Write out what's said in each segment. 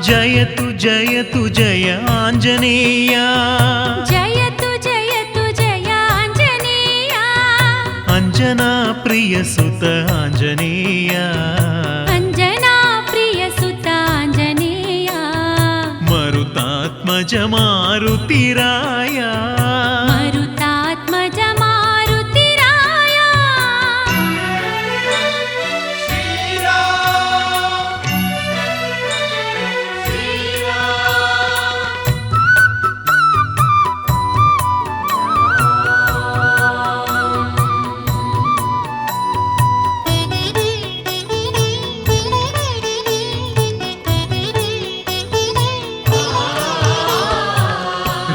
जयतु जयतु जय आञ्जनेय जयतु जयतु जय आञ्जनेय अंजना प्रिय सुत आञ्जनेय अंजना प्रिय सुत आञ्जनेय मरुतात्मज मारुतिराय मरुतात्मज मारुतिराय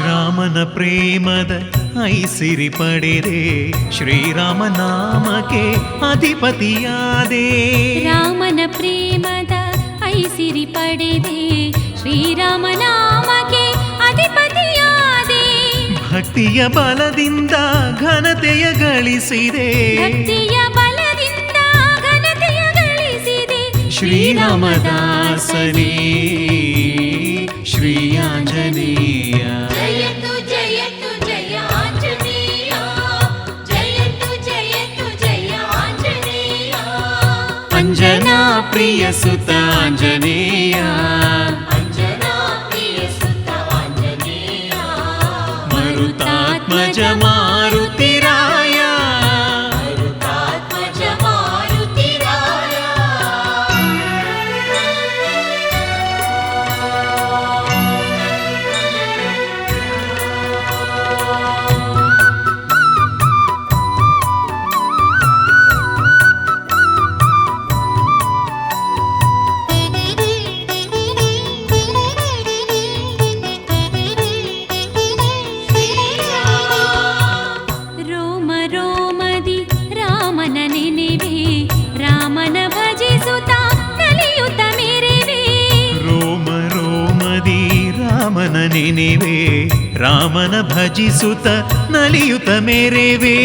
ರಾಮನ ಪ್ರೇಮದ ಐಸಿರಿ ಪಡೆದೆ ಶ್ರೀರಾಮ ನಾಮಕ್ಕೆ ಅಧಿಪತಿಯಾದೆ ರಾಮನ ಪ್ರೇಮದ ಐಸಿರಿ ಪಡೆದೆ ಶ್ರೀರಾಮ ನಾಮಕ್ಕೆ ಅಧಿಪತಿಯಾದೆ ಭಕ್ತಿಯ ಬಲದಿಂದ ಘನತೆಯ ಗಳಿಸಿದೆ ಭಕ್ತಿಯ ಬಲದಿಂದ ಘನತೆಯ ಗಳಿಸಿದೆ ಶ್ರೀರಾಮದಾಸನೇ ಶ್ರೀ ಆಂಜನೇಯ ಜಯತು ಜಯತು ಜಯ ಆಂಜನೇಯ ಜಯತು ಜಯತು ಜಯ ಆಂಜನೇಯ ಅಂಜನಾ ಪ್ರಿಯ ಸುತ ಆಂಜನೇಯ ಅಂಜನಾ ಪ್ರಿಯ ಸುತ ಆಂಜನೇಯ ಮರುತಾತ್ಮಜ ಮಾರುತಿರಾಯ ಮರುತಾತ್ಮಜ ಮಾರುತಿರಾಯ ರೋಮ ರೋಮದಿ ರಾಮನ ನೆನೆವೆ ರಾಮನ ಭಜಿಸುತ್ತ ನಲಿಯುತ್ತ ಮೆರೆವೆ ರೋಮ ರೋಮದಿ ರಾಮನ ನೆನೆವೆ ರಾಮನ ಭಜಿಸುತ್ತ ನಲಿಯುತ್ತ ಮೇರೆವೆ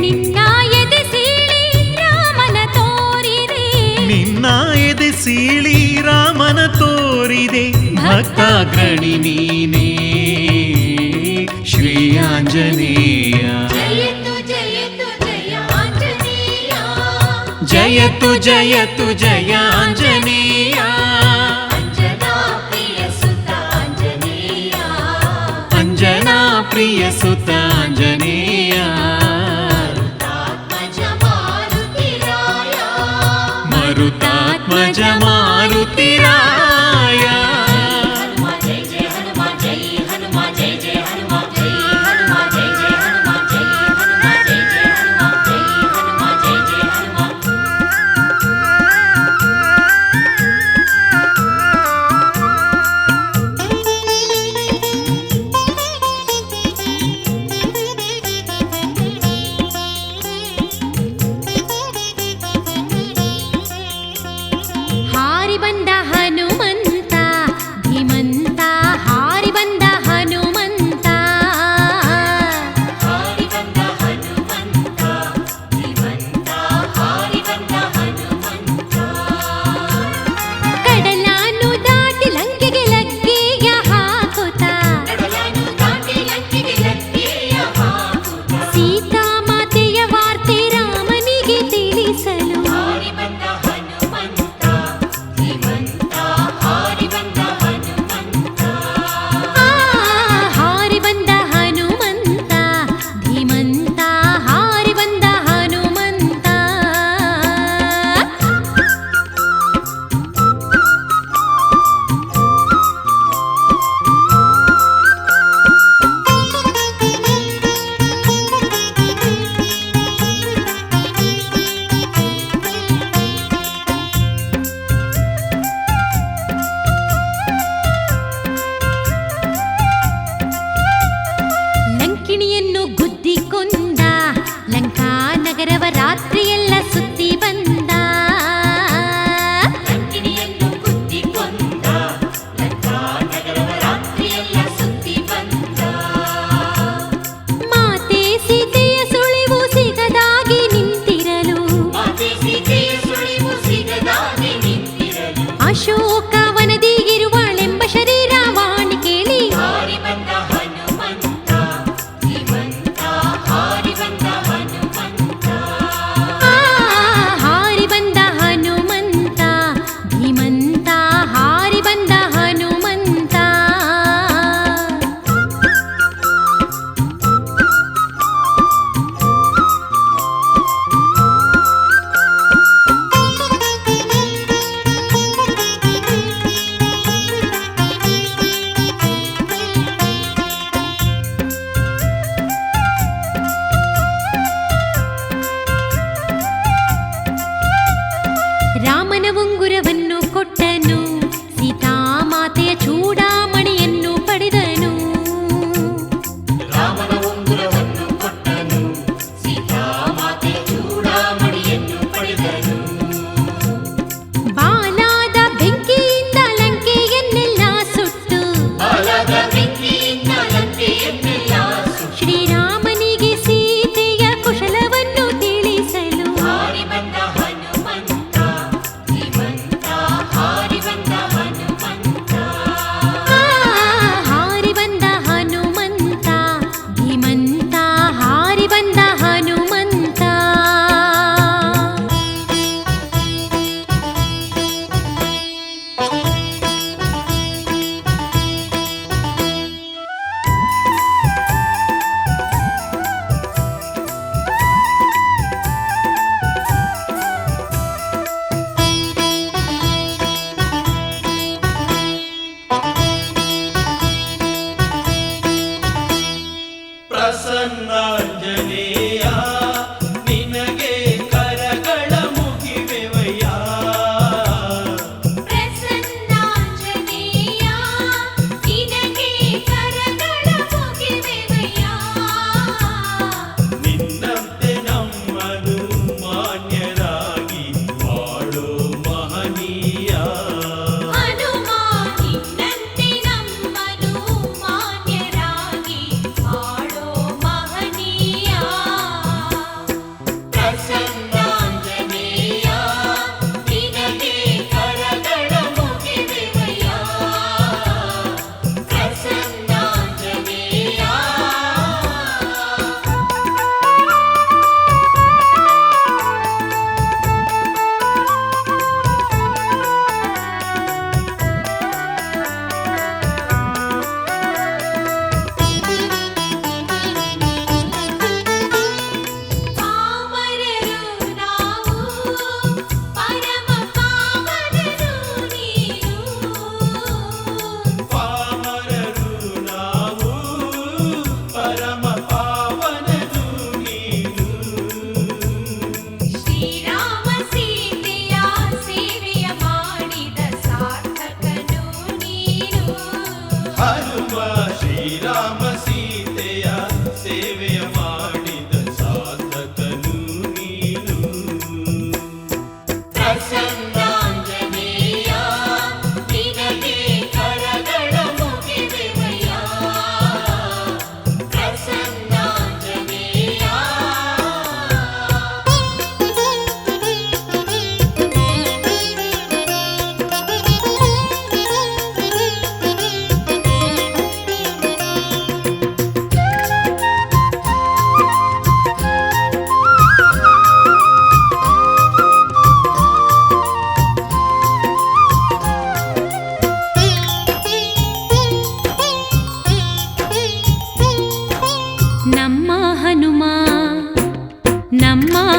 ನಿನ್ನ ಎದೆ ಸೀಳಿ ರಾಮನ ತೋರಿದೆ ನಿನ್ನ ಎದೆ ಸೀಳಿ ರಾಮನ ತೋರಿದೆ ಭಕ್ತಾಗ್ರಣಿ ನೀನೇ ಶ್ರೀ ಆಂಜನೇಯ ಜಯತು ಜಯತು ಜಯ ಆಂಜನೇಯ ಜಯತು ಜಯತು ಜಯ ಆಂಜನೇಯ ಅಂಜನಾ ಪ್ರಿಯ ಸುತ ಆಂಜನೇಯ ಅಂಜನಾ ಪ್ರಿಯ ಸುತ ಆಂಜನೇಯ ಮರುತಾತ್ಮಜ ಮಾರುತಿರಾಯ ಮರುತಾತ್ಮಜ ಮಾರುತಿರಾಯ ಹನುಮ ಜಯ ಜಯ ಹನುಮ ಜಯ ಹನುಮ ಜಯ ಜಯ ಹನುಮ ಜಯ ಹನುಮ ಜಯ ಜಯ ಹನುಮ ಜಯ ಹನುಮ ಜಯ ಜಯ ಹನುಮ ಜಯ ಹನುಮ ಜಯ ಜಯ ಹನುಮ ಹಾರಿ ಬಂದ ಹನುಮ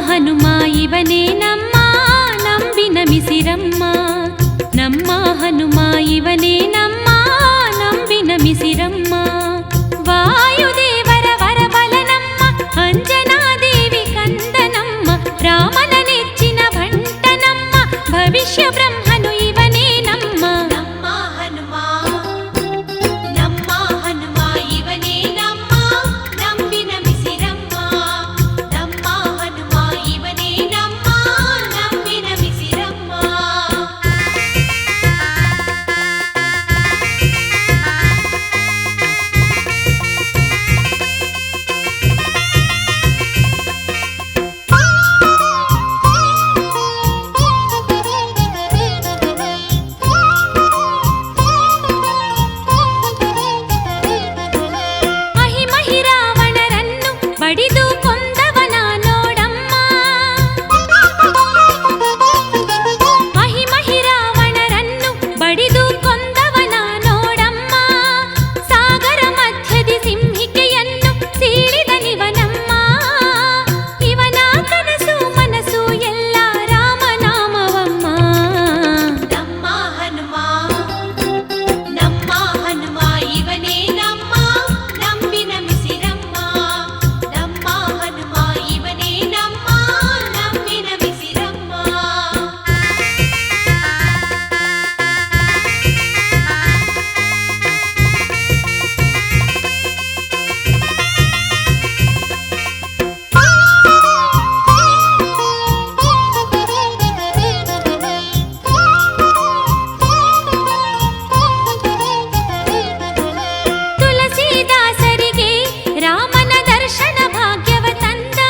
ಹನುಮ ಇವನೇ ನಮ್ಮ ನಂಬಿ ನಮಿಸಿರಮ್ಮ. ನಮ್ಮ ಹನುಮ ಇವನೇ ನಮ್ಮ ನಂಬಿ ನಮಿಸಿರಮ್ಮ. ವಾಯುದೇವರ ವರಬಲ ನಮ್ಮ ಅಂಜನಾದೇವಿ ಕಂದ ನಮ್ಮ. ರಾಮನ ನೆಚ್ಚಿನ ಭಂಟ ನಮ್ಮ ಭವಿಷ್ಯ ಬ್ರಹ್ಮನು ಇವನೇ ನಮ್ಮ. ನಮ್ಮ ಹನುಮ ನಮ್ಮ ಹನುಮ ಇವನೇ ನಮ್ಮ ನಂಬಿ ನಮಿಸಿರಮ್ಮ. ನಮ್ಮ ಹನುಮ ಇವನೇ ನಮ್ಮ ನಂಬಿ ನಮಿಸಿರಮ್ಮ. ಮಹಿಮಹಿ ರಾವಣರನ್ನು ಬಡಿದು ಕೊಂದವನ ನೋಡಮ್ಮ. ಮಹಿಮಹಿ ರಾವಣರನ್ನು ಬಡಿದು ಕೊಂದವನ ನೋಡಮ್ಮ. ಸಾಗರ ಮಧ್ಯದಿ ಸಿಂಹಿಕೆಯನ್ನು ಸೀಳಿದನಿವನಮ್ಮ. ಇವನ ಕನಸು ಮನಸ್ಸು ಎಲ್ಲ ರಾಮನಾಮವಮ್ಮ. ನಮ್ಮ ಹನುಮ ನಮ್ಮ ಹನುಮ ಇವನೇ ನಮ್ಮ ನಂಬಿ ನಮಿಸಿರಮ್ಮ. ನಮ್ಮ ಹನುಮ ಇವನೇ ನಮ್ಮ ನಂಬಿ ನಮಿಸಿರಮ್ಮ. ತುಳಸೀದಾಸರಿಗೆ ರಾಮನ ದರ್ಶನ ಭಾಗ್ಯವ ತಂದ.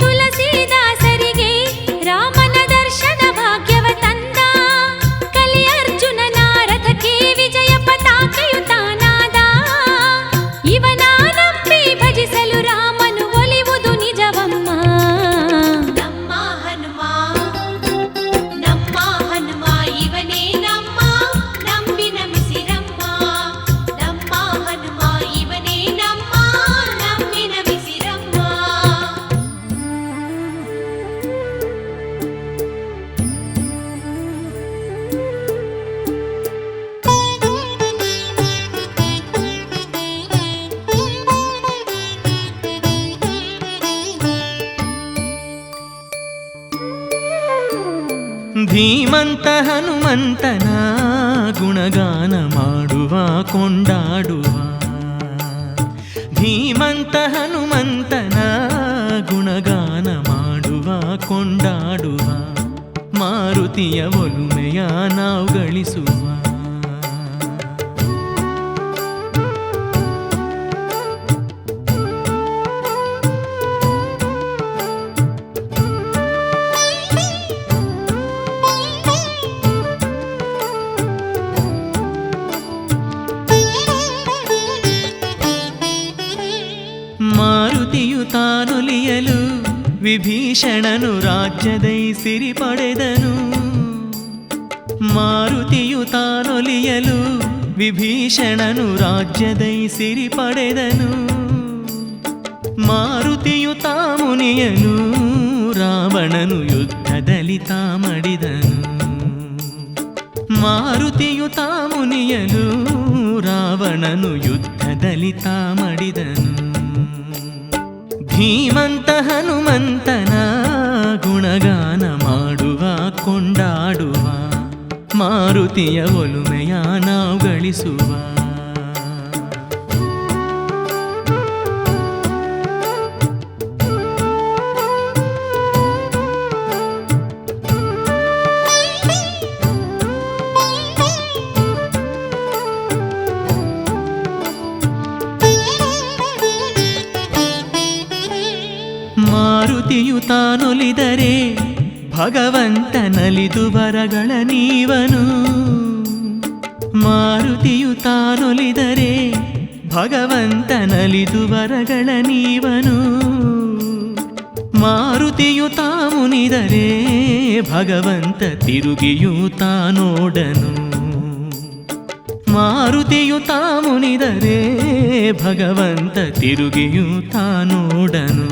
ತುಳಸೀದಾಸರಿಗೆ ರಾಮನ ದರ್ಶನ ಭಾಗ್ಯವ ತಂದ. ಕಲಿ ಅರ್ಜುನನ ರಥಕ್ಕೆ ವಿಜಯ ಪತಾಕೆಯು ತಾನಾದ. ಇವನ ನಂಬಿ ಭಜಿಸಲು ರಾಮನು ಒಲಿವುದು ನಿಜವಮ್ಮ. ನಮ್ಮ ಹನುಮ ನಮ್ಮ ಹನುಮ ಇವನೇ ನಮ್ಮ ನಂಬಿ ನಮಿಸಿರಮ್ಮ. ನಮ್ಮ ಹನುಮ ಇವನೇ ನಮ್ಮ ನಂಬಿ ನಮಿಸಿರಮ್ಮ. ಧೀಮಂತ ಹನುಮಂತನ ಗುಣಗಾನ ಮಾಡುವ ಕೊಂಡಾಡುವ. ಧೀಮಂತ ಹನುಮಂತನ ಗುಣಗಾನ ಮಾಡುವ ಕೊಂಡಾಡುವ. ಮಾರುತಿಯ ಒಲುಮೆಯ ನಾವು ಗಳಿಸುವ. ಮಾರುತಿಯು ತಾನೊಲಿಯಲು ವಿಭೀಷಣನು ರಾಜ್ಯದೈ ಸಿರಿ ಪಡೆದನು. ಮಾರುತಿಯು ತಾನೊಲಿಯಲು ವಿಭೀಷಣನು ರಾಜ್ಯದೈ ಸಿರಿ ಪಡೆದನು. ಮಾರುತಿಯು ತಾಮುನಿಯನು ರಾವಣನು ಯುದ್ಧದಲ್ಲಿ ತಾಮಡಿದನು. ಮಾರುತಿಯು ತಾಮುನಿಯನು ರಾವಣನು ಯುದ್ಧದಲ್ಲಿ ತಾಮಡಿದನು. ಧೀಮಂತ ಹನುಮಂತನ ಗುಣಗಾನ ಮಾಡುವ ಕೊಂಡಾಡುವ. ಮಾರುತಿಯ ಒಲುಮೆಯ ನಾವು ಗಳಿಸುವ. ಮಾರುತಿಯು ತಾನೊಲಿದರೆ ಭಗವಂತನಲಿದು ವರಗಳ ನೀವನು. ಮಾರುತಿಯು ತಾನೊಲಿದರೆ ಭಗವಂತನಲಿದು ವರಗಳ ನೀವನು. ಮಾರುತಿಯು ತಾಮುನಿದರೆ ಭಗವಂತ ತಿರುಗಿಯೂ ತಾನೋಡನು. ಮಾರುತಿಯುತ ಮುನಿದರೆ ಭಗವಂತ ತಿರುಗಿಯುತ್ತಾ ನೋಡನು.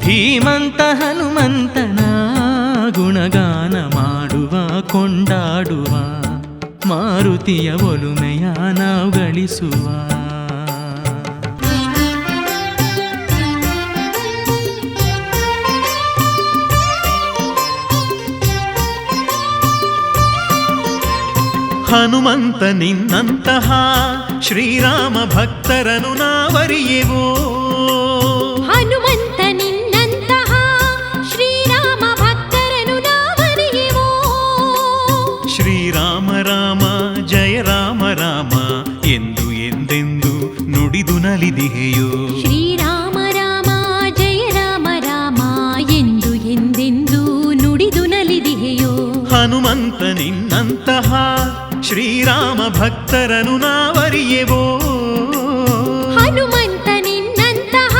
ಧೀಮಂತ ಹನುಮಂತನ ಗುಣಗಾನ ಮಾಡುವ ಕೊಂಡಾಡುವ ಮಾರುತಿಯ ಒಲುಮೆಯ ನಾವು ಗಳಿಸುವ. ಹನುಮಂತ ನಿನ್ನಂತಹ ಶ್ರೀರಾಮ ಭಕ್ತರನು ನಾವರಿಯೆವೋ. ಹನುಮಂತ ನಿನ್ನಂತಹ ಶ್ರೀರಾಮ ಭಕ್ತರನು ನಾವರಿಯೆವೋ. ಶ್ರೀರಾಮ ರಾಮ ಜಯ ರಾಮ ರಾಮ ಎಂದು ಎಂದೆಂದು ನುಡಿದು ನಲಿದಿಹೆಯೋ. ಶ್ರೀರಾಮ ರಾಮ ಜಯ ರಾಮ ರಾಮ ಎಂದು ಎಂದೆಂದು ನುಡಿದು ನಲಿದಿಹೆಯೋ. ಹನುಮಂತ ನಿನ್ನಂತಹ ಶ್ರೀರಾಮ ಭಕ್ತರನು ನಾವರಿಯೆವೋ. ಹನುಮಂತ ನಿನ್ನಂತಹ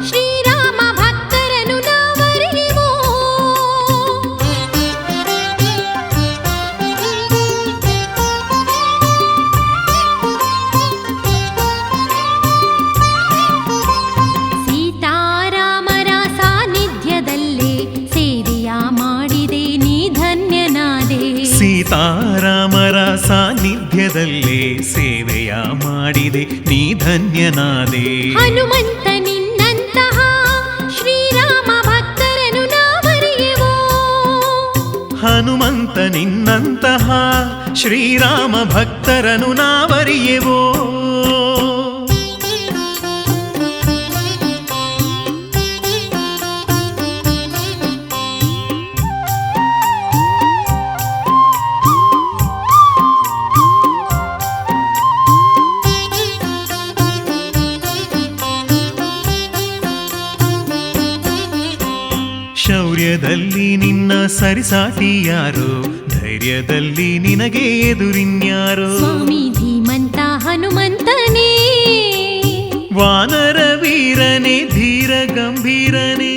ಶ್ರೀರಾಮ ಭಕ್ತರನು ನಾವರಿಯೆವೋ. ಸೀತಾರಾಮರ ಸಾನ್ನಿಧ್ಯದಲ್ಲೇ ಸೇವೆಯ ಮಾಡಿದೆ ನೀ ಧನ್ಯನಾದೆ. ಸೀತಾರಾಮರ ಸಾನ್ನಿಧ್ಯದಲ್ಲೇ ಸೇವೆಯ ಮಾಡಿದೆ ನೀ ಧನ್ಯನಾದೆ. ಹನುಮಂತ ನಿನ್ನಂತಹ ಶ್ರೀರಾಮ ಭಕ್ತರನು ನಾವರಿಯೆವೋ. ಹನುಮಂತ ನಿನ್ನಂತಹ ಶ್ರೀರಾಮ ಭಕ್ತರನು ನಾವರಿಯೆವೋ. ಶೌರ್ಯದಲ್ಲಿ ನಿನ್ನ ಸರಿಸಾಟಿ ಯಾರೋ, ಧೈರ್ಯದಲ್ಲಿ ನಿನಗೆ ಎದುರಿನ್ಯಾರೋ. ಸ್ವಾಮಿ ಧೀಮಂತ ಹನುಮಂತನೇ, ವಾನರ ವೀರನೇ ಧೀರ ಗಂಭೀರನೇ.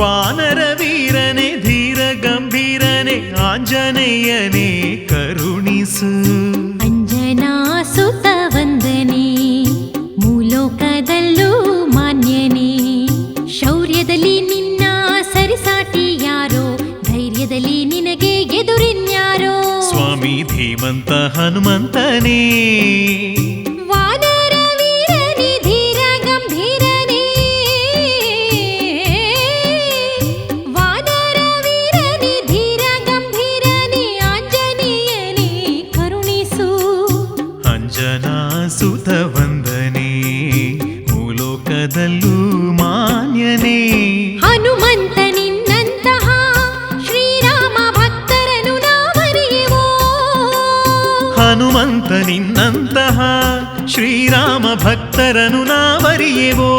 ವಾನರ ವೀರನೇ ಧೀರ ಗಂಭೀರನೇ ಆಂಜನೇಯನೇ ಕರುಣಿಸು. ಅಂಜನಾ ಸುತ ವಂದನೆ ಮೂಲೋಕದಲ್ಲೂ ಮಾನ್ಯನೇ. ಶೌರ್ಯದಲ್ಲಿ ನಿನ್ನ ಸರಿಸಾಟಿ ಯಾರೋ, ಧೈರ್ಯದಲ್ಲಿ ನಿನಗೆ ಎದುರಿನ್ಯಾರೋ. ಸ್ವಾಮಿ ಧೀಮಂತ ಹನುಮಂತನೇ, ವಾನರ ವೀರನೇ ಧೀರ ಗಂಭೀರನೇ. ವಾನರ ವೀರನೇ ಧೀರ ಗಂಭೀರನೇ ಆಂಜನೇಯನೇ ಕರುಣಿಸು. ಅಂಜನಾ ಸುತ ವಂದನೆ ಮೂಲೋಕದಲ್ಲೂ ಮಾನ್ಯನೇ. ಹನುಮಂತ ನಿನ್ನಂತಹ ಶ್ರೀರಾಮ ಭಕ್ತರನು ನಾವರಿಯೆವೋ. ಹನುಮಂತ ನಿನ್ನಂತಹ ಶ್ರೀರಾಮ ಭಕ್ತರನು ನಾವರಿಯೆವೋ.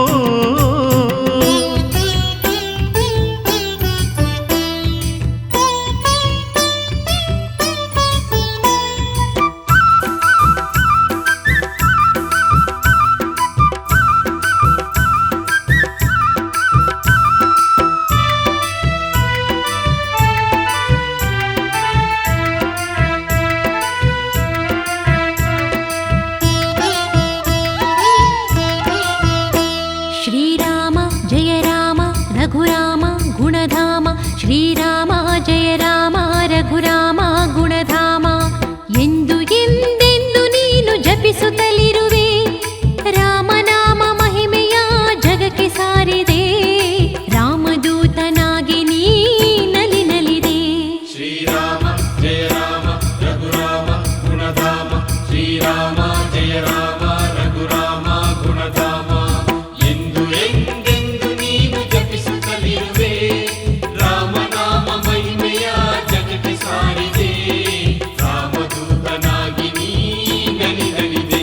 ಶ್ರೀರಾಮ ಜಯ ರಾಮ ರಘುರಾಮ ಗುಣಧಾಮ. ಶ್ರೀರಾಮ ಜಯ ರಾಮ ರಘುರಾಮ ಗುಣಧಾಮ ಎಂದು ಎಂದೆಂದು ನೀನು ಜಪಿಸುತ್ತಲಿರುವೆ. ರಾಮನಾಮ ಮಹಿಮೆಯ ಜಗಕ್ಕೆ ಸಾರಿದೆ, ರಾಮದೂತನಾಗಿ ನೀ ನಲಿ ನಲಿದೆ. ಶ್ರೀರಾಮ ಜಯ ರಾಮ ರಘುರಾಮ ಗುಣಧಾಮ. ಶ್ರೀರಾಮ ಜಯ ರಾಮ ರಘುರಾಮ ಗುಣಧಾಮ ಎಂದು ಎಂದೆಂದು ನೀನು ಜಪಿಸುತ್ತಲಿರುವೆ. ರಾಮನಾಮ ಮಹಿಮೆಯ ಜಗಕ್ಕೆ ಸಾರಿದೆ, ರಾಮದೂತನಾಗಿ ನೀ ನಲಿ ನಲಿದೆ.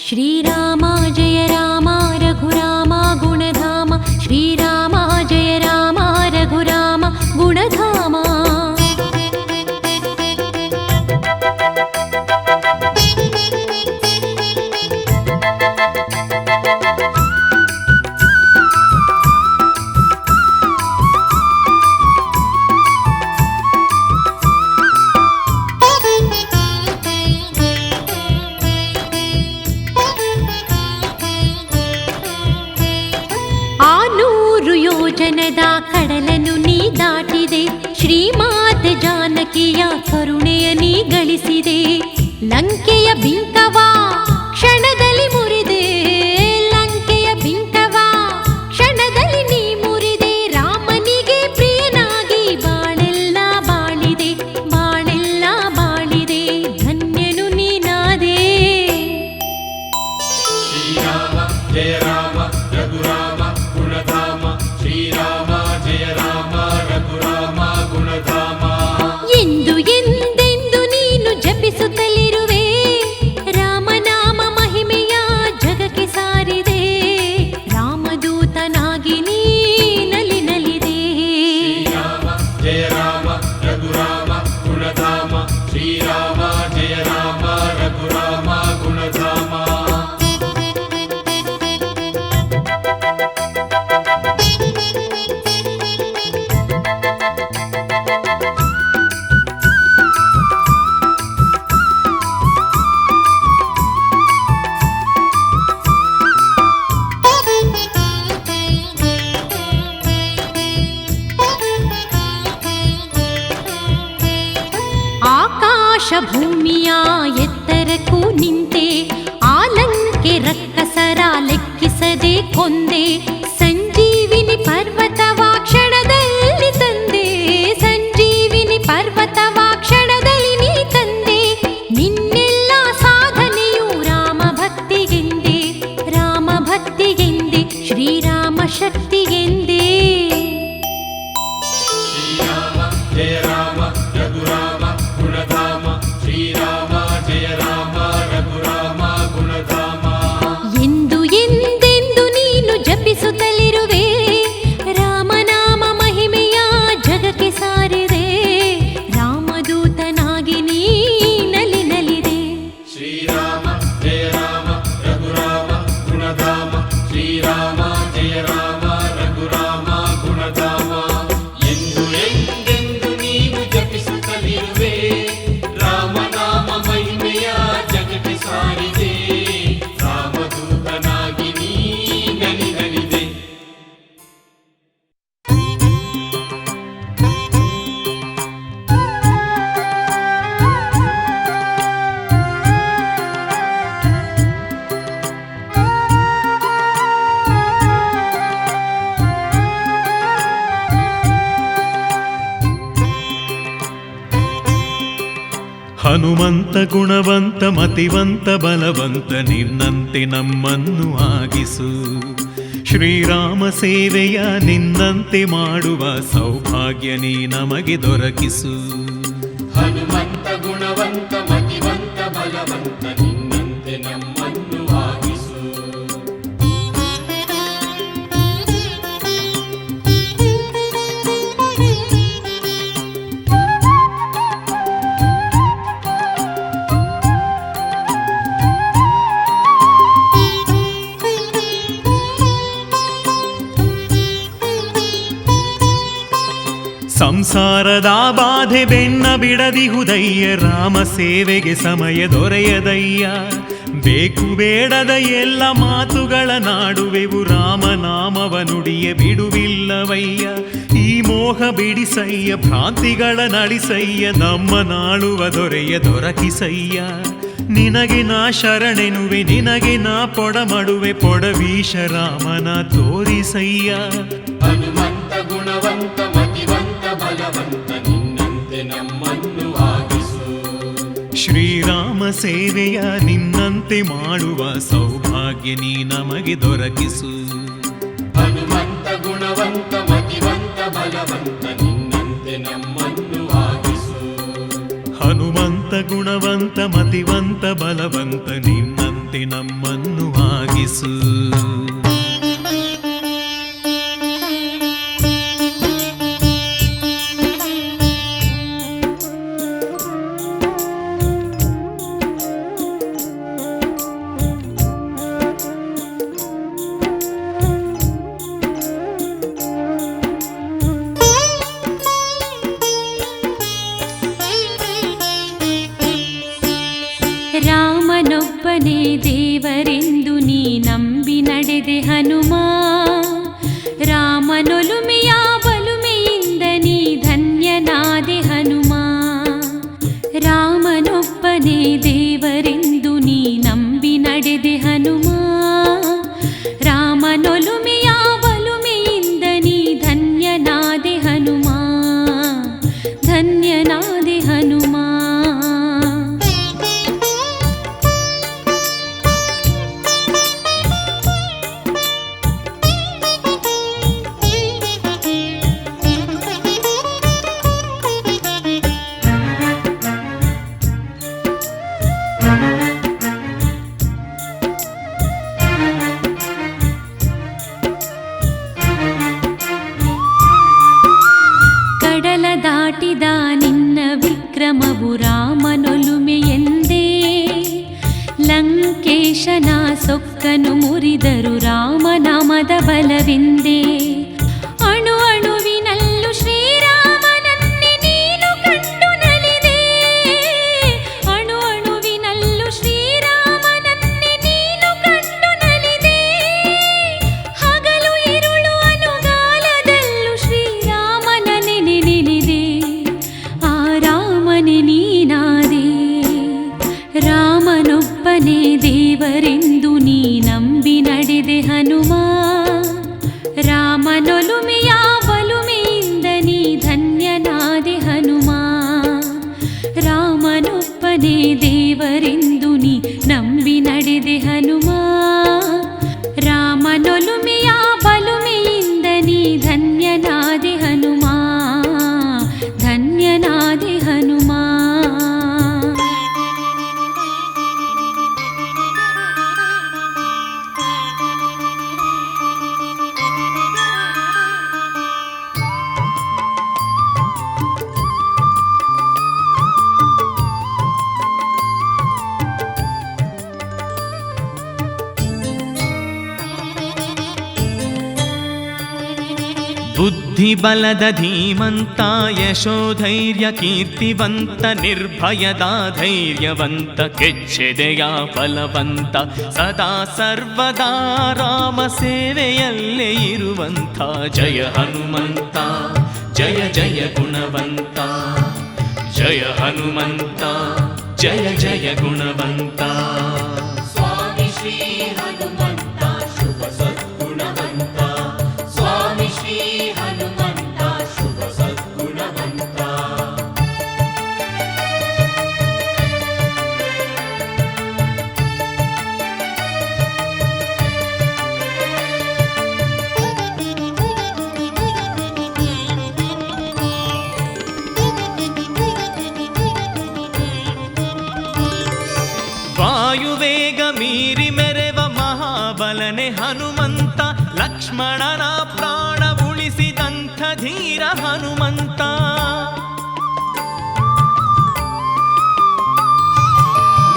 ಶ್ರೀರಾಮ ಜಯ ರಾಮ ರಘುರಾಮ ಗುಣಧಾಮ. ಶ್ರೀರಾಮ ಜಯ ರಾಮ ರಘುರಾಮ ಗುಣಧಾಮ. ಅಂಜನದ ಕಡಲನ್ನು ನೀ ದಾಟಿದೆ, ಶ್ರೀಮಾತೆ ಜಾನಕಿಯ ಕರುಣೆಯ ನೀ ಗಳಿಸಿದೆ. ಲಂಕೆಯ ಬಿಂಕವ ಕ್ಷಣದಲ್ಲಿ ಮುರಿದೆ, ಲಂಕೆಯ ಬಿಂಕವ ಕ್ಷಣದಲ್ಲಿ ನೀ ಮುರಿದೆ. ರಾಮನಿಗೆ ಪ್ರಿಯನಾಗಿ ಬಾಳೆಲ್ಲ ಬಾಳಿದೆ, ಬಾಳೆಲ್ಲ ಬಾಳಿದೆ. ಧನ್ಯನು ನೀನಾದೆ. ಶ್ರೀರಾಮ ಜಯ ರಾಮ ರಘುರಾಮ ಗುಣಧಾಮ, ಶ್ರೀರಾಮ ಜಯ ರಾಮ ರಘುರಾಮ ಗುಣಧಾಮ. ಎಂದು ಎಂದೆಂದು ನೀನು ಜಪಿಸುತ್ತಲಿರುವೆ, ರಾಮನಾಮ ಮಹಿಮೆಯ ಜಗಕ್ಕೆ ಸಾರಿದೆ. ರಾಮದೂತನಾಗಿ ನೀ ನಲಿ ನಲಿದೆ. ಶ್ರೀರಾಮ ಜಯ ರಾಮ ರಘುರಾಮ ಗುಣಧಾಮ, ಶ್ರೀರಾಮ ಜಯ ರಾಮ ರಘುರಾಮ ಗುಣಧಾಮ. ಆಕಾಶ ಭೂಮಿಯ ಎತ್ತರಕ್ಕೂ ನಿಂತೆ, ಆಲಂಕೆ ರಕ್ಕಸರ ಲೆಕ್ಕಿಸದೆ ಕೊಂದೆ. ಸಂಜೀವಿನಿ ಪರ್ವತವ ಕ್ಷಣದಲ್ಲಿ ತಂದೆ, ಸಂಜೀವಿನಿ ಪರ್ವತವ ಕ್ಷಣದಲ್ಲಿ ನೀ ತಂದೆ. ನಿನ್ನೆಲ್ಲ ಸಾಧನೆಯು ರಾಮ ಭಕ್ತಿಗೆಂದೆ, ರಾಮ ಭಕ್ತಿಗೆಂದೆ, ಶ್ರೀರಾಮ ಶಕ್ತಿಗೆಂದೆ. ಶ್ರೀರಾಮ ಜಯ ರಾಮ ರಘುರಾಮ ಗುಣಧಾಮ, ಶ್ರೀರಾಮ ಜಯ ರಾಮ ರಘುರಾಮ ಗುಣಧಾಮ. ಎಂದು ಎಂದೆಂದು ನೀನು ಜಪಿಸುತ್ತಲಿರುವೆ, ರಾಮನಾಮ ಮಹಿಮೆಯ ಜಗಕ್ಕೆ ಸಾರಿದೆ. ರಾಮದೂತನಾಗಿ ನೀ ನಲಿ ನಲಿದೆ. ಶ್ರೀರಾಮ ಜಯ ರಾಮ ರಘುರಾಮ ಗುಣಧಾಮ, ಶ್ರೀರಾಮ ಜಯ ರಾಮ ರಘುರಾಮ ಗುಣಧಾಮ. ಎಂದು ಎಂದೆಂದು ನೀನು ಜಪಿಸುತ್ತಲಿರುವೆ, ರಾಮನಾಮ ಮಹಿಮೆಯ ಜಗಕ್ಕೆ ಸಾರಿದೆ. ರಾಮದೂತನಾಗಿ ನೀ ನಲಿ ನಲಿದೆ. ಹನುಮಂತ ಗುಣವಂತ ಮತಿವಂತ ಬಲವಂತ ನಿನ್ನಂತೆ ನಮ್ಮನ್ನು ಆಗಿಸು. ಶ್ರೀರಾಮ ಸೇವೆಯ ನಿನ್ನಂತೆ ಮಾಡುವ ಸೌಭಾಗ್ಯ ನೀ ನಮಗೆ ದೊರಕಿಸು. ಹನುಮಂತ ಗುಣವಂತ ಮತಿವಂತ ಬಲವಂತ ನಿನ್ನಂತೆ ನಮ್ಮನ್ನು ಆಗಿಸು. ಸಂಸಾರದ ಬಾಧೆ ಬೆನ್ನ ಬಿಡದಿಹುದಯ್ಯ, ರಾಮ ಸೇವೆಗೆ ಸಮಯ ದೊರೆಯದಯ್ಯ. ಬೇಕು ಬೇಡದ ಎಲ್ಲ ಮಾತುಗಳ ನಾಡುವೆವು, ರಾಮನಾಮವ ನುಡಿಯ ಬಿಡುವಿಲ್ಲವಯ್ಯ. ಈ ಮೋಹ ಬಿಡಿಸಯ್ಯ, ಭ್ರಾಂತಿಗಳ ನಳಿಸಯ್ಯ, ನಮ್ಮ ನಾಳುವ ದೊರೆಯ ದೊರಕಿಸಯ್ಯ. ನಿನಗೆ ನಾ ಶರಣೆನುವೆ, ನಿನಗೆ ನಾ ಪೊಡಮಡುವೆ, ಪೊಡವೀಶ ರಾಮನ ತೋರಿಸಯ್ಯ. ಹನುಮಂತ ಗುಣವಂತ ಮತಿವಂತ ಬಲವಂತ ನಿನ್ನಂತೆ ನಮ್ಮನ್ನು ಆಗಿಸು. ಶ್ರೀರಾಮ ಸೇವೆಯ ನಿನ್ನಂತೆ ಮಾಡುವ ಸೌಭಾಗ್ಯ ನೀ ನಮಗೆ ದೊರಕಿಸು. ಹನುಮಂತ ಗುಣವಂತ ಮತಿವಂತ ಬಲವಂತ ನಿನ್ನಂತೆ ನಮ್ಮನ್ನು ಆಗಿಸು. ಹನುಮಂತ ಗುಣವಂತ ಮತಿವಂತ ಬಲವಂತ ನಿನ್ನಂತೆ ನಮ್ಮನ್ನು ಆಗಿಸು. ರಾಮನೊಬ್ಬನೇ ದೇವರೆಂದು ನೀ ನಂಬಿ ನಡೆದೆ ಹನುಮ. ರಾಮ ರಾಮನೊಲುಮೆಯ ಬಲುಮೆಯಿಂದ ನೀ ಧನ್ಯನಾದೆ ಹನುಮ. ರಾಮನೊಬ್ಬನೇ ದೇವರೆಂದು ನೀ ನಂಬಿ ನಡೆದೆ ಹನುಮ. ರಾಮನೊಲುಮೆಯ ಬಲುಮೆಯಿಂದ ನೀ ಧನ್ಯನಾದೆ ಹನುಮ, ಧನ್ಯನಾದೆ ಹನುಮ. ಕಡಲ ದಾಟಿದ ನಿನ್ನ ವಿಕ್ರಮವು ರಾಮನೊಲುಮೆಯೆಂದೇ. ಲಂಕೇಶನ ಸೊಕ್ಕನು ಮುರಿದರು ರಾಮನಾಮದ ಬಲವೆಂದೇ. ಅಣು ಅಣುವಿನಲ್ಲೂ ಶ್ರೀರಾಮನನ್ನೇ ನೀನು ಕಂಡು ನಲಿದೆ. ಅಣು ಅಣುವಿನಲ್ಲೂ ಶ್ರೀರಾಮನನ್ನೇ ನೀನು ಕಂಡು ನಲಿದೆ. ಹಗಲು ಇರುಳು ಅನುಗಾಲದಲ್ಲೂ ಶ್ರೀರಾಮನ ನೆನೆ ನೆನೆದೆ. ಆ ರಾಮನೆ ನೀನಾದೆ. ರಾಮನೊಬ್ಬನೇ ದೇವರೆಂದು ನೀ ನಂಬಿ ನಡೆದೆ ಹನುಮ. ರಾಮನೊಲುಮೆಯ ಬಲುಮೆಯಿಂದ ನೀ ಧನ್ಯನಾದೆ ಹನುಮ. ರಾಮನೊಬ್ಬನೇ ದೇವರೆಂದು ನೀ ನಂಬಿ ನಡೆದೆ ಹನುಮ. ರಾಮನೊಲುಮೆಯ ಬಲುಮೆಯಿಂದ ನೀ ಧನ್ಯನಾದೆ ಹನುಮ, ಧನ್ಯನಾದೆ ಹನುಮ. ಬುದ್ಧಿಬಲದ ಧೀಮಂತ, ಯಶೋಧೈರ್ಯ ಕೀರ್ತಿವಂತ, ನಿರ್ಭಯದ ಧೈರ್ಯವಂತ, ಕೆಚ್ಚೆದೆಯ ಫಲವಂತ, ಸದಾ ಸರ್ವದಾ ರಾಮ ಸೇವೆಯಲ್ಲೇ ಇರುವಂತ. ಜಯ ಹನುಮಂತ, ಜಯ ಜಯ ಗುಣವಂತ. ಜಯ ಹನುಮಂತ, ಜಯ ಜಯ ಗುಣವಂತ. ಸ್ವಾಮಿ ಶ್ರೀ ಹನುಮಂತ ಶುಭ ಸದ್ಗುಣವಂತ. ಸ್ವಾಮಿ ಶ್ರೀ ಹನುಮಂತ ಶುಭ ಸದ್ಗುಣವಂತ. ವಾಯುವೇಗ ಮೀರಿ ಮೆರೆವ ಮಹಾಬಲನೆ ಹನುಮಂತ. ಲಕ್ಷ್ಮಣನ ಪ್ರಾಣ ಉಳಿಸಿದಂಥ ಧೀರ ಹನುಮಂತ.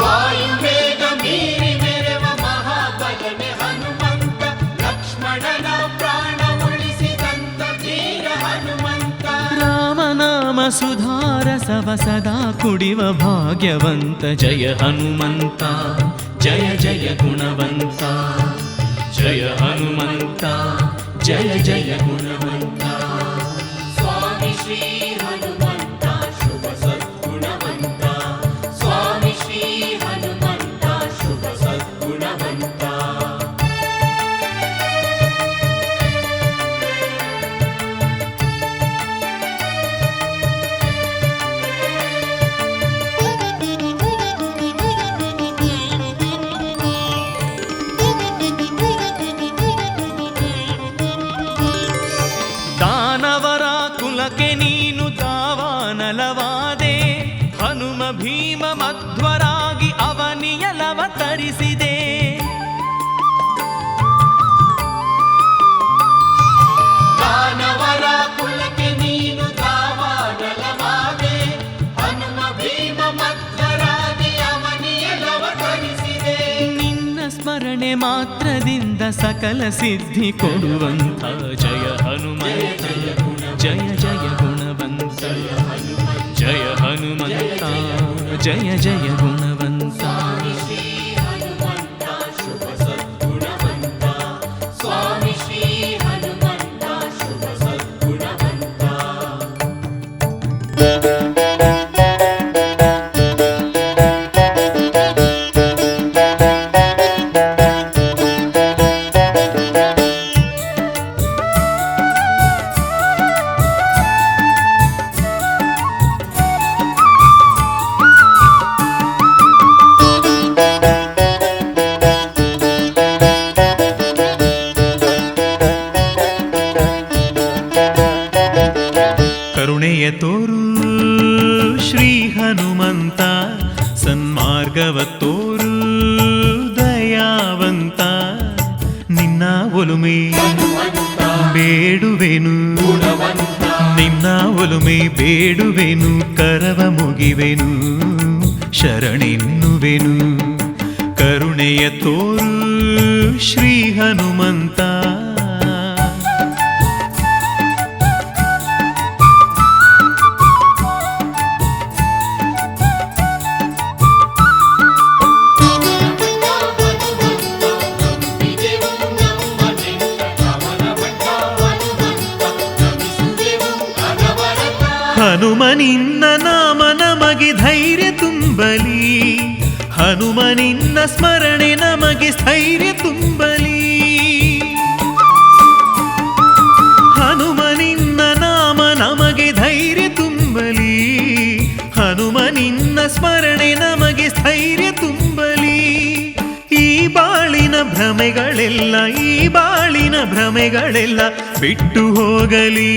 ವಾಯುವೇಗ ಮೀರಿ ಮೆರೆವ ಮಹಾಬಲನೆ ಹನುಮಂತ. ಲಕ್ಷ್ಮಣನ ಪ್ರಾಣ ಉಳಿಸಿದಂತ ಧೀರ ಹನುಮಂತ. ರಾಮನಾಮ ಸುಧಾರ ಸವ ಸದಾ ಕುಡಿವ ಭಾಗ್ಯವಂತ. ಜಯ ಹನುಮಂತ, ಜಯ ಜಯ ಗುಣವಂತ. ಜಯ ಹನುಮಂತ, ಜಯ ಜಯ ಗುಣವಂತ. ಸ್ವಾಮಿ ಶ್ರೀ ಹನುಮಂತ ಶುಭ ಸದ್ಗುಣವಂತ. ಸ್ವಾಮಿ ಶ್ರೀ ಹನುಮಂತ ಶುಭ ಸದ್ಗುಣವಂತ. ದಾನವರ ಕುಲಕ್ಕೆ ನೀನು ದಾವಾನಲವಾದೆ. ಹನುಮ ಭೀಮ ಮಧ್ವರಾಗಿ ಅವನಿಯಲವ ತರಿಸಿದೆ. ದಾನವರ ಕುಲಕ್ಕೆ ನೀನು ದಾವಾನಲವಾದೆ. ಹನುಮ ಭೀಮ ಮಧ್ವರಾಗಿ ಅವನಿಯಲವ ತರಿಸಿದೆ. ನಿನ್ನ ಸ್ಮರಣೆ ಮಾತ್ರದಿಂದ ಸಕಲ ಸಿದ್ಧಿ ಕೊಡುವಂತ. ಜಯ ಹನುಮಂತ, ಜಯ ಜಯ ಗುಣವಂತ. ಜಯ ಹನುಮಂತ, ಜಯ ಜಯ ಗುಣವಂತ. ಶ್ರೀ ಹನುಮಂತ ಶುಭ ಸದ್ಗುಣವಂತ. ಸ್ವಾಮಿ ಶ್ರೀ ಹನುಮಂತ ಶುಭ ಒಲುಮೆ ಬೇಡುವೆನು ನಿನ್ನ ಒಲುಮೆ ಬೇಡುವೆನು ಕರವ ಮುಗಿವೆನು ಶರಣೆನ್ನುವೆನು ಕರುಣೆಯ ತೋರು ಶ್ರೀ ಹನುಮಂತ ಹನುಮನಿನ್ನ ನಾಮ ನಮಗೆ ಧೈರ್ಯ ತುಂಬಲಿ ಹನುಮನಿನ್ನ ಸ್ಮರಣೆ ನಮಗೆ ಸ್ಥೈರ್ಯ ತುಂಬಲಿ ಹನುಮನಿನ್ನ ನಾಮ ನಮಗೆ ಧೈರ್ಯ ತುಂಬಲಿ ಹನುಮನಿನ್ನ ಸ್ಮರಣೆ ನಮಗೆ ಸ್ಥೈರ್ಯ ತುಂಬಲಿ ಈ ಬಾಳಿನ ಭ್ರಮೆಗಳೆಲ್ಲ ಈ ಬಾಳಿನ ಭ್ರಮೆಗಳೆಲ್ಲ ಬಿಟ್ಟು ಹೋಗಲಿ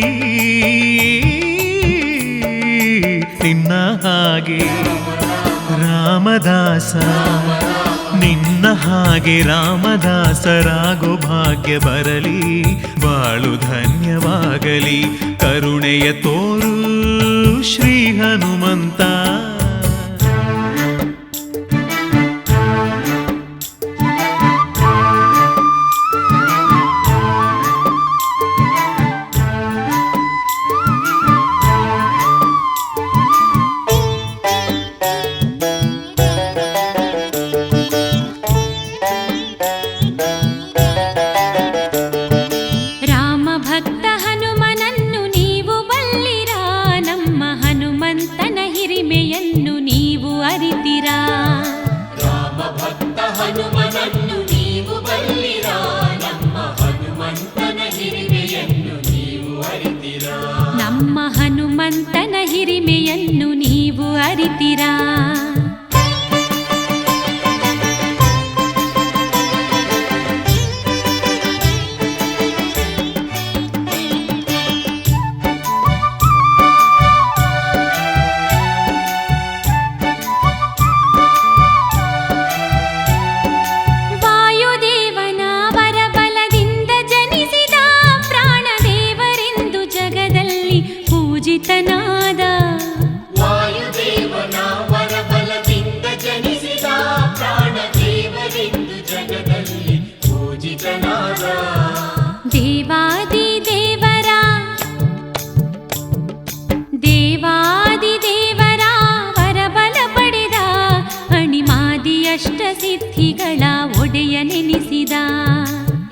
ನಿನ್ನ ಹಾಗೆ ರಾಮದಾಸ ನಿನ್ನ ಹಾಗೆ ರಾಮದಾಸರಾಗೋ ಭಾಗ್ಯ ಬರಲಿ ಬಾಳು ಧನ್ಯವಾಗಲಿ ಕರುಣೆಯ ತೋರು ಶ್ರೀ ಹನುಮಂತ ನಮ್ಮ ಹನುಮಂತನ ಹಿರಿಮೆಯನ್ನು ನೀವು ಅರಿತಿರಾ ವಾಯುದೇವನ ವರಬಲದಿಂದ ಜನಿಸಿದ ಪ್ರಾಣದೇವರೆಂದು ಜಗದಲ್ಲಿ ಪೂಜಿತನಾದ ದೇವಾದಿ ದೇವರ ವರಬಲ ಪಡೆದ ಅಣಿಮಾದಿ ಅಷ್ಟ ಸಿದ್ಧಿಗಳ ಒಡೆಯ ನೆನೆಸಿದ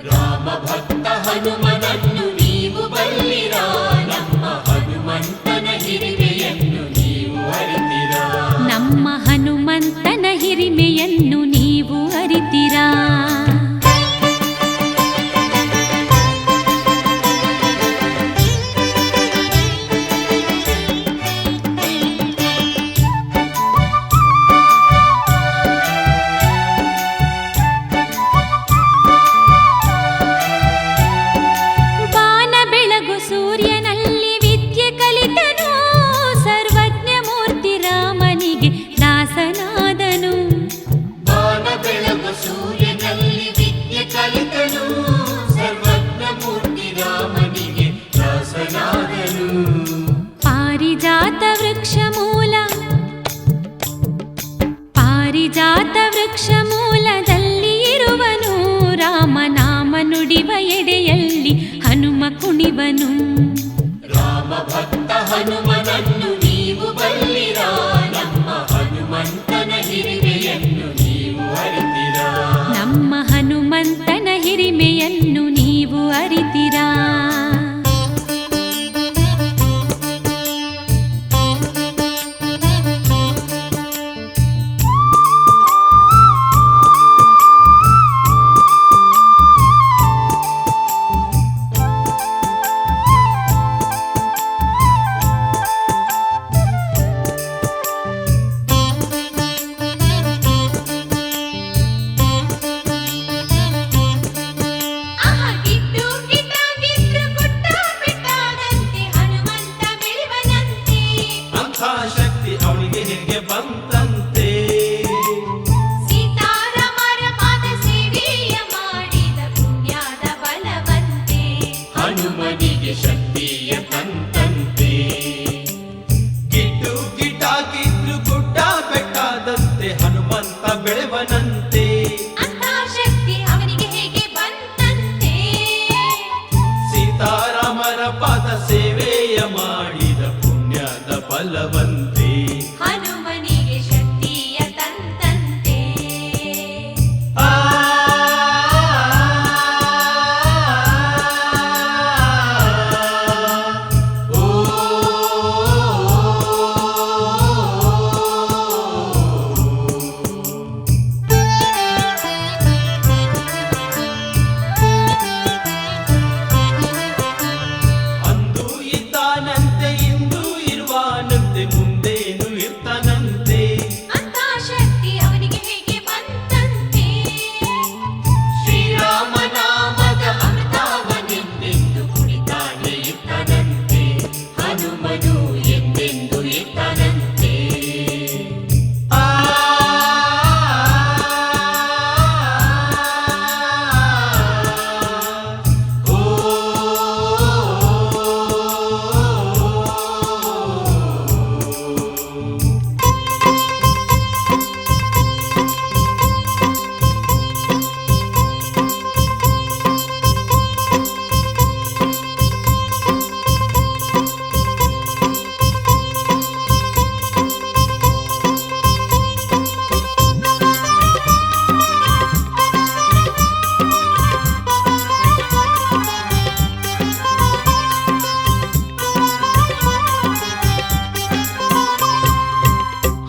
ರಾಮ ಭಕ್ತ ಹನುಮನನ್ನು ನೀವು ಬಲ್ಲಿರಾ ನಮ್ಮ ಹನುಮಂತನ ಹಿರಿಮೆಯನ್ನು ನೀವು ಅರಿತಿರಾ ನಮ್ಮ ಹನುಮಂತನ ಹಿರಿಮೆಯನ್ನು ನೀವು ಅರಿತಿರಾ ಬಾನ ಬೆಳಗು ಸೂರ್ಯನಲ್ಲ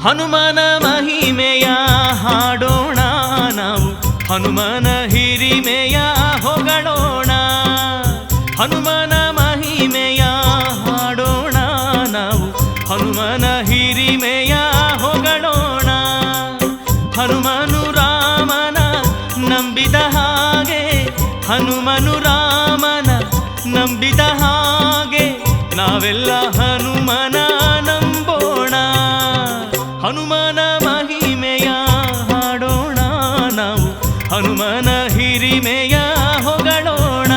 ಹನುಮನ ಮಹಿಮೆಯ ಹಾಡೋಣ ನಾವು, ಹನುಮನ ಹಿರಿಮೆಯ ಹೊಗಳೋಣ. ಹನುಮನ ಮಹಿಮೆಯ ಹಾಡೋಣ ನಾವು, ಹನುಮನ ಹಿರಿಮೆಯ ಹೊಗಳೋಣ. ಹನುಮನು ರಾಮನ ನಂಬಿದ ಹಾಗೆ, ಹನುಮನು ರಾಮನ ನಂಬಿದ ಹಾಗೆ ನಾವೆಲ್ಲ ಹನುಮನ ನಂಬೋಣ. ಹನುಮನ ಮಹಿಮೆಯ ಹಾಡೋಣ ನಾವು, ಹನುಮನ ಹಿರಿಮೆಯ ಹೊಗಳೋಣ.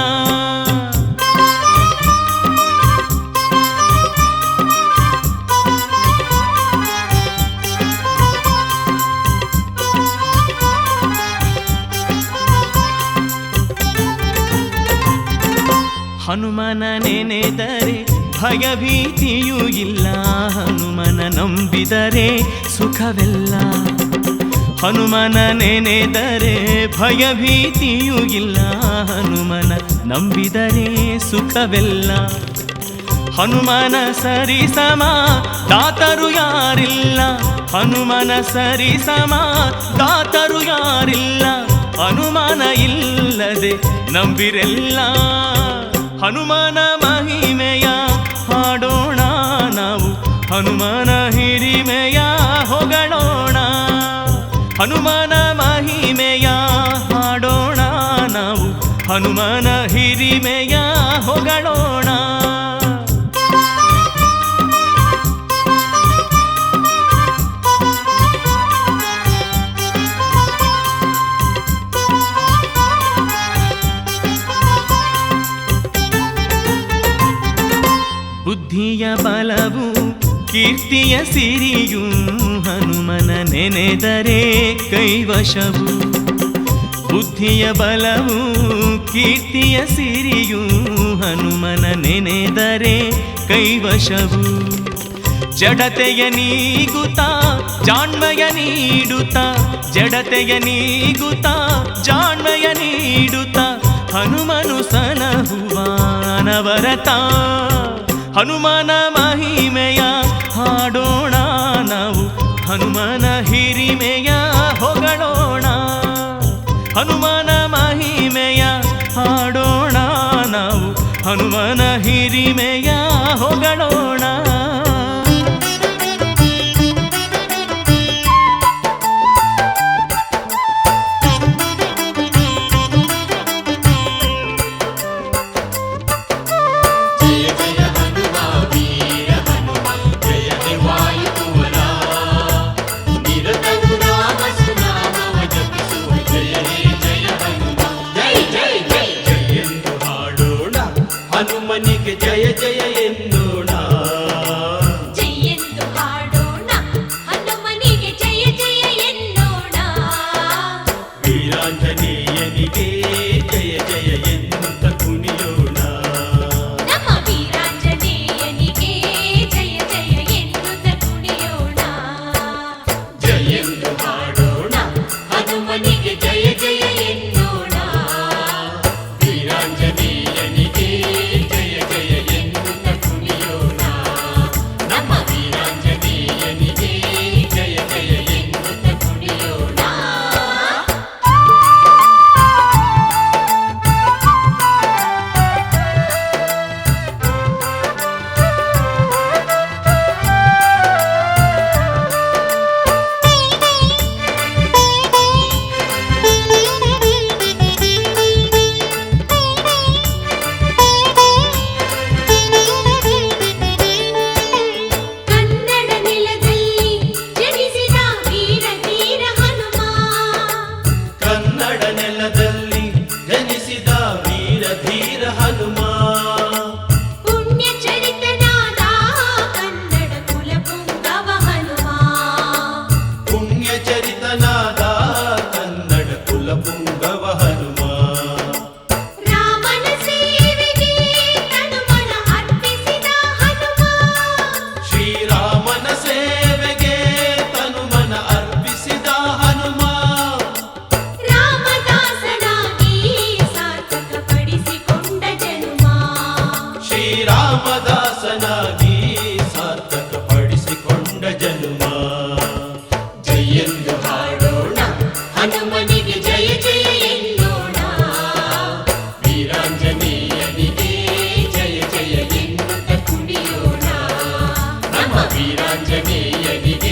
ಹನುಮನ ನೆನೆದರೆ ಭಯಭೀತಿಯೂ ಇಲ್ಲ, ಹನುಮನ ನಂಬಿದರೆ ಸುಖವೆಲ್ಲ. ಹನುಮನ ನೆನೆದರೆ ಭಯಭೀತಿಯೂ ಇಲ್ಲ, ಹನುಮನ ನಂಬಿದರೆ ಸುಖವೆಲ್ಲ. ಹನುಮನ ಸರಿಸಮ ದಾತರು ಯಾರಿಲ್ಲ, ಹನುಮನ ಸರಿಸಮ ದಾತರು ಯಾರಿಲ್ಲ. ಹನುಮನ ಇಲ್ಲದೆ ನಂಬಿರೆಲ್ಲ. ಹನುಮನ ಮಹಿಮೆಯ ಹಾಡೋಣ ನಾವು, ಹನುಮನ ಹಿರಿಮೆಯ ಹೊಗಳೋಣ. ಹನುಮನ ಮಹಿಮೆಯ ಹಾಡೋಣ ನಾವು, ಹನುಮನ ಹಿರಿಮೆಯ ಹೊಗಳೋಣ. ಬುದ್ಧಿಯ ಬಲವು ಕೀರ್ತಿಯ ಸಿರಿಯು, ಹನುಮನ ನೆನೆದರೆ ಕೈವಶವು. ಬುದ್ಧಿಯ ಬಲವು ಕೀರ್ತಿಯ ಸಿರಿಯು, ಹನುಮನ ನೆನೆದರೆ ಕೈವಶವು. ಜಡತೆಯ ನೀಗುತ್ತಾ ಜಾಣ್ಮಯ ನೀಡುತ್ತಾ, ಜಡತೆಯ ನೀಗುತ್ತಾ ಜಾಣ್ಮಯ ನೀಡುತ್ತಾ ಹನುಮನು ಸಲಹುವ ಅನವರತ. ಹನುಮನ ಮಹಿಮೆಯ ಹಾಡೋಣ ನಾವು, ಹನುಮನ ಹಿರಿಮೆಯ ಹೊಗಳೋಣ. ಹನುಮನ ಮಹಿಮೆಯ ಹಾಡೋಣ ನಾವು, ಹನುಮನ ಹಿರಿಮೆಯ ಹೊಗಳೋಣ. ಹನುಮನಿಗೆ ಜಯ ಜಯ ಎನ್ನೋಣ. ಜಯೆಂದು ಹಾಡೋಣ, ಹನುಮನಿಗೆ ಜಯ ಜಯ ಎನ್ನೋಣ. ವೀರಾಂಜನೇಯನಿಗೆ ಜಯ ಜಯ ಎನ್ನುತ್ತ ಕುಣಿಯೋಣ. ನಮ್ಮ ವೀರಾಂಜನೇಯನಿಗೆ ಜಯ ಜಯ ಎನ್ನುತ್ತ ಕುಣಿಯೋಣ. ಜಯೆಂದು ಹಾಡೋಣ, ಹನುಮನಿಗೆ ಜಯ ಜಯ ಎನ್ನೋಣ. ವೀರಾಂಜನೇಯನಿಗೆ ಜಯ ಜಯ ಎನ್ನುತ್ತ ಕುಣಿಯೋಣ. ನಮ್ಮ ವೀರಾಂಜನೇಯನಿಗೆ ಜಯ ಜಯ ಎನ್ನುತ್ತ ಕುಣಿಯೋಣ. ಆಂಜನೇಯನಿಗೆ